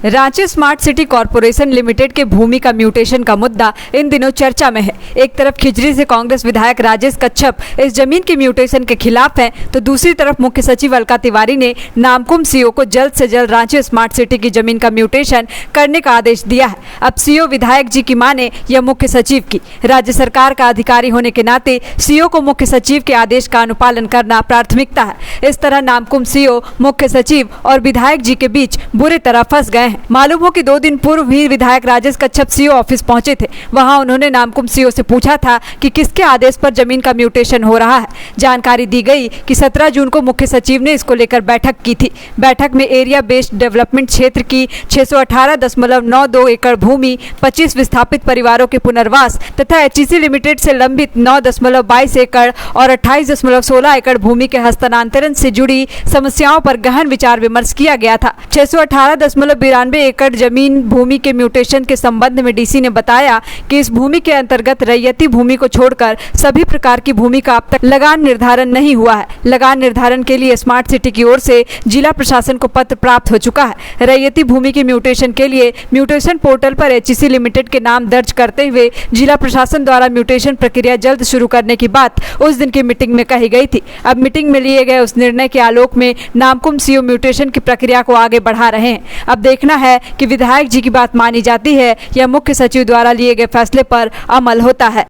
Ranchi smart city corporation limited के भूमि का mutation का मुद्दा इन दिनों चर्चा में है। एक तरफ खिजरी से कांग्रेस विधायक राजेश कच्छप इस जमीन के म्यूटेशन के खिलाफ हैं, तो दूसरी तरफ मुख्य सचिव अलका तिवारी ने नामकुम सीओ को जल्द से जल्द रांची स्मार्ट सिटी की जमीन का म्यूटेशन करने का आदेश दिया है। अब सीओ विधायक जी की माने या मुख्य सचिव की, राज्य सरकार का अधिकारी होने के नाते सीओ को मुख्य सचिव के आदेश का अनुपालन करना प्राथमिकता है। इस तरह नामकुम सीओ, मुख्य सचिव और विधायक जी के बीच बुरी तरह फंस गए। मालूम हो कि 2 दिन पूर्व ही विधायक राजेश कच्छप सीओ ऑफिस पहुंचे थे। वहां उन्होंने नामकुम सीओ से पूछा था कि किसके आदेश पर जमीन का म्यूटेशन हो रहा है। जानकारी दी गई कि 17 जून को मुख्य सचिव ने इसको लेकर बैठक की थी। बैठक में एरिया बेस्ड डेवलपमेंट क्षेत्र की 618.92 एकड़ भूमि, 25 विस्थापित परिवारों के पुनर्वास तथा एचईसी लिमिटेड से लंबित 9.22 एकड़ और 28.16 एकड़ भूमि के हस्तांतरण से जुड़ी समस्याओं पर गहन विचार विमर्श किया गया था। 618.92 एकड़ जमीन भूमि के म्यूटेशन के संबंध में डीसी ने बताया कि इस भूमि के अंतर्गत रैयती भूमि को छोड़कर सभी प्रकार की भूमि का अब तक लगान निर्धारण नहीं हुआ है। लगान निर्धारण के लिए स्मार्ट सिटी की ओर से जिला प्रशासन को पत्र प्राप्त हो चुका है। रैयती भूमि के म्यूटेशन के लिए म्यूटेशन पोर्टल पर एचईसी लिमिटेड के नाम दर्ज करते हुए जिला प्रशासन द्वारा म्यूटेशन प्रक्रिया जल्द शुरू करने की बात उस दिन की मीटिंग में कही गई थी। अब मीटिंग में लिए गए उस निर्णय के आलोक में नामकुम सीओ म्यूटेशन की प्रक्रिया को आगे बढ़ा रहे हैं। अब देखना है कि विधायक जी की बात मानी जाती है या मुख्य सचिव द्वारा लिए गए फैसले पर अमल होता है।